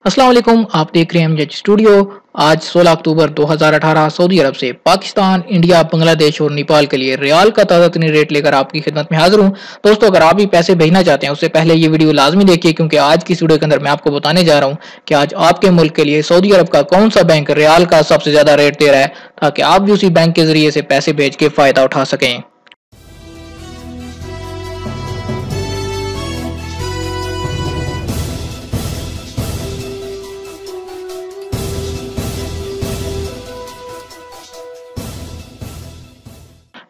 अस्सलाम वालेकुम, आप देख रहे हैं एमजेड स्टूडियो। आज 16 अक्टूबर 2018 सऊदी अरब से पाकिस्तान, इंडिया, बांग्लादेश और नेपाल के लिए रियाल का ताज़ा तरीन रेट लेकर आपकी खिदमत में हाजिर हूं। दोस्तों, अगर आप भी पैसे भेजना चाहते हैं उससे पहले ये वीडियो लाजमी देखिए, क्योंकि आज की इस वीडियो के अंदर मैं आपको बताने जा रहा हूं कि आज आपके मुल्क के लिए सऊदी अरब का कौन सा बैंक रियाल का सबसे ज्यादा रेट दे रहा है, ताकि आप भी उसी बैंक के जरिए से पैसे भेज के फायदा उठा सकें।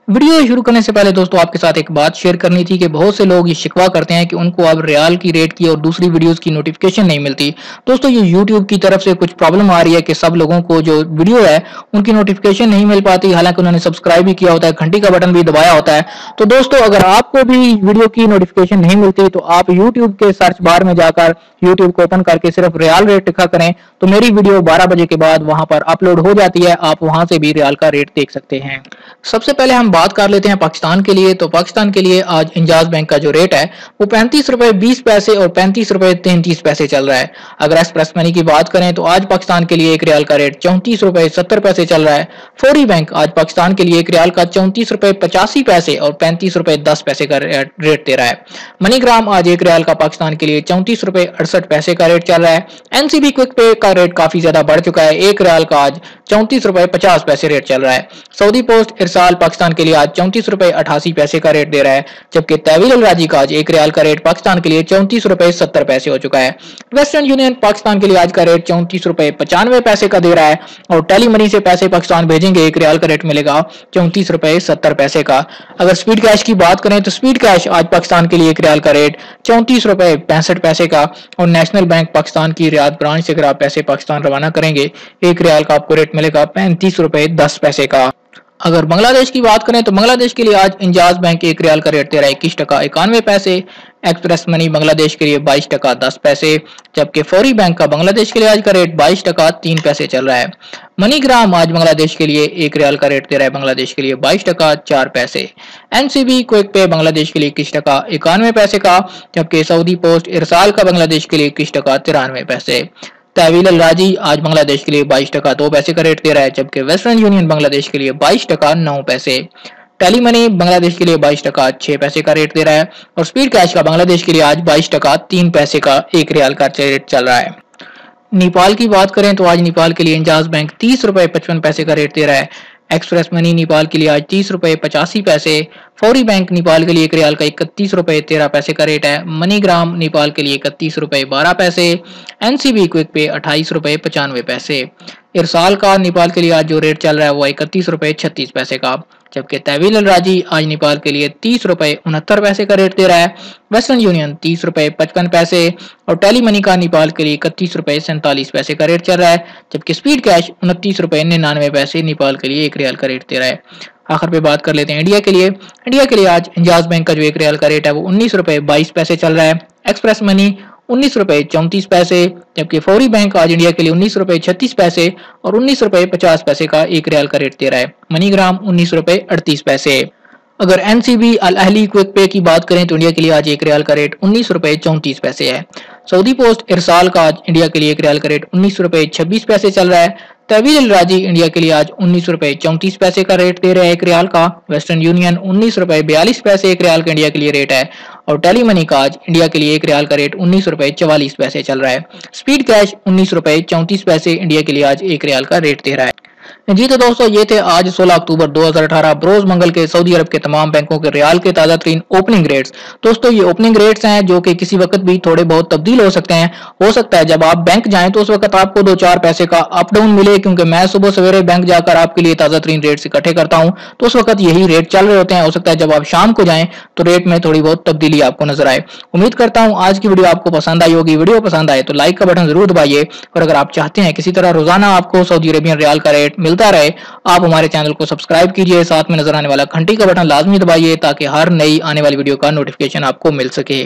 वीडियो शुरू करने से पहले दोस्तों आपके साथ एक बात शेयर करनी थी कि बहुत से लोग ये शिकवा करते हैं कि उनको अब रियाल की रेट की और दूसरी वीडियोस की नोटिफिकेशन नहीं मिलती। दोस्तों, ये यूट्यूब की तरफ से कुछ प्रॉब्लम आ रही है कि सब लोगों को जो वीडियो है उनकी नोटिफिकेशन नहीं मिल पाती, हालांकि उन्होंने सब्सक्राइब भी किया होता है, घंटी का बटन भी दबाया होता है। तो दोस्तों, अगर आपको भी वीडियो की नोटिफिकेशन नहीं मिलती तो आप यूट्यूब के सर्च बार में जाकर यूट्यूब को ओपन करके सिर्फ रियाल रेट लिखा करें, तो मेरी वीडियो 12 बजे के बाद वहां पर अपलोड हो जाती है। आप वहां से भी रियाल का रेट देख सकते हैं। सबसे पहले हम बात कर लेते हैं पाकिस्तान के लिए। तो पाकिस्तान के लिए आज इंजाज बैंक का जो रेट है वो 35 रुपए 20 पैसे और 35 रुपए 33 पैसे चल रहा है। अगर एक्सप्रेस मनी की बात करें तो आज पाकिस्तान के लिए एक रियाल का रेट 34 रुपए 70 पैसे चल रहा है। फौरी बैंक आज पाकिस्तान के लिए एक रियाल का 34 रुपए 85 पैसे और 35 रुपए 10 पैसे का रेट दे रहा है। मनीग्राम आज एक रियाल का पाकिस्तान के लिए 34 रुपए 68 पैसे का रेट चल रहा है। एनसीबी क्विक पे का रेट काफी ज्यादा बढ़ चुका है, एक रियाल का आज 34 रुपए 50 पैसे रेट चल रहा है। सऊदी पोस्ट इरसाल पाकिस्तान के लिए आज 34 रुपए 88 पैसे का रेट दे रहा है, जबकि तहवील अल राजी का आज एक रियाल का रेट पाकिस्तान के लिए 34 रुपए 70 पैसे हो चुका है। वेस्टर्न यूनियन पाकिस्तान के लिए आज का रेट 34 रुपए 95 पैसे का दे रहा है और टेली मनी से पैसे पाकिस्तान भेजेंगे एक रियाल का रेट मिलेगा 34 रुपए 70 पैसे का। अगर स्पीड कैश की बात करें तो स्पीड कैश आज पाकिस्तान के लिए एक रियाल का रेट 34 रुपए 65 पैसे का और नेशनल बैंक पाकिस्तान की रियाद ब्रांच से अगर आप पैसे पाकिस्तान रवाना करेंगे एक रियाल का आपको रेट मिलेगा 35 रुपए 10 पैसे का। अगर बांग्लादेश की बात करें तो बांग्लादेश के लिए आज इंजाज बैंक एक रियाल का रेट दे रहा है 21 टका 91 पैसे। एक्सप्रेस मनी बांग्लादेश के लिए 22 टका 10 पैसे, जबकि फौरी बैंक का बांग्लादेश के लिए आज का रेट 22 टका 3 पैसे चल रहा है। मनीग्राम आज बांग्लादेश के लिए एक रियाल का रेट दे रहा है बांग्लादेश के लिए 22 टका 4 पैसे। एनसीबी क्विक पे बांग्लादेश के लिए 21 टका 91 पैसे का, जबकि सऊदी पोस्ट इरसाल का बांग्लादेश के लिए 21 टका 93 पैसे। तहवील अल राजी आज बांग्लादेश के लिए 22 टका 2 पैसे का रेट दे रहा है, जबकि वेस्टर्न यूनियन बांग्लादेश के लिए 22 टका 9 पैसे। टेली मनी बांग्लादेश के लिए 22 टका 6 पैसे का रेट दे रहा है और स्पीड कैश का बांग्लादेश के लिए आज 22 टका 3 पैसे का एक रियाल का रेट चल रहा है। नेपाल की बात करें तो आज नेपाल के लिए इंजाज बैंक 30 रुपए 55 पैसे का रेट दे रहा है। एक्सप्रेस मनी नेपाल के लिए आज 30 रुपए 85 पैसे। फौरी बैंक नेपाल के लिए एक रियाल का 31 रुपए 13 पैसे का रेट है। मनीग्राम नेपाल के लिए 31 रुपए 12 पैसे। एनसीबी क्विक पे 28 रुपए 95 पैसे। इरसाल का नेपाल के लिए आज जो रेट चल रहा है वो 31 रुपए 36 पैसे का, जबकि तहवील अल राजी आज नेपाल के लिए 30 रुपए 69 पैसे का रेट दे रहा है। वेस्टर्न यूनियन 30 रुपए 55 पैसे और टेली मनी का नेपाल के लिए 31 रुपए 47 पैसे का रेट चल रहा है, जबकि स्पीड कैश 29 रुपए 99 पैसे नेपाल के लिए एक रियाल का रेट दे रहा है। आखिर पे बात कर लेते हैं इंडिया के लिए। इंडिया के लिए आज इंजाज बैंक का जो एक रियाल का रेट है वो 19 रुपए 22 पैसे चल रहा है। एक्सप्रेस मनी 19 रुपए 34 पैसे, जबकि फौरी बैंक आज इंडिया के लिए 19 रुपए 36 पैसे और 19 रुपए 50 पैसे का एक रियाल का रेट दे रहा है। मनीग्राम 19 रुपए 38 पैसे। अगर एनसीबी अल अहली क्विक पे की बात करें तो इंडिया के लिए आज एक रियाल का रेट 19 रुपए 34 पैसे है। सऊदी पोस्ट इरसाल का आज इंडिया के लिए एक रियाल का रेट 19 रुपए 26 पैसे चल रहा है। तहवील अल राजी इंडिया के लिए आज 19 रुपए 34 पैसे का रेट दे रहे हैं एक रियाल का। वेस्टर्न यूनियन 19 रुपए 42 पैसे एक रियाल का इंडिया के लिए रेट है और टेली मनी का आज इंडिया के लिए एक रियाल का रेट 19 रुपए 44 पैसे चल रहा है। स्पीड कैश 19 रुपए 34 पैसे इंडिया के लिए आज एक रियाल का रेट दे रहा है। जी तो दोस्तों, ये थे आज 16 अक्टूबर 2018 बरोज मंगल के सऊदी अरब के तमाम बैंकों के रियाल के ताजा तरीन ओपनिंग रेट्स। दोस्तों, ये ओपनिंग रेट्स हैं जो कि किसी वक्त भी थोड़े बहुत तब्दील हो सकते हैं। हो सकता है जब आप बैंक जाएं तो उस वक्त आपको 2-4 पैसे का अप डाउन मिले, क्योंकि मैं सुबह सवेरे बैंक जाकर आपके लिए ताजा तरीन रेट्स इकट्ठे करता हूं तो उस वक्त यही रेट चल रहे होते हैं। हो सकता है जब आप शाम को जाएं तो रेट में थोड़ी बहुत तब्दीली आपको नजर आए। उम्मीद करता हूं आज की वीडियो आपको पसंद आई होगी। वीडियो पसंद आए तो लाइक का बटन जरूर दबाइए और अगर आप चाहते हैं किसी तरह रोजाना आपको सऊदी अरेबियन रियाल का रेट मिलता रहे, आप हमारे चैनल को सब्सक्राइब कीजिए, साथ में नजर आने वाला घंटी का बटन लाजमी दबाइए ताकि हर नई आने वाली वीडियो का नोटिफिकेशन आपको मिल सके।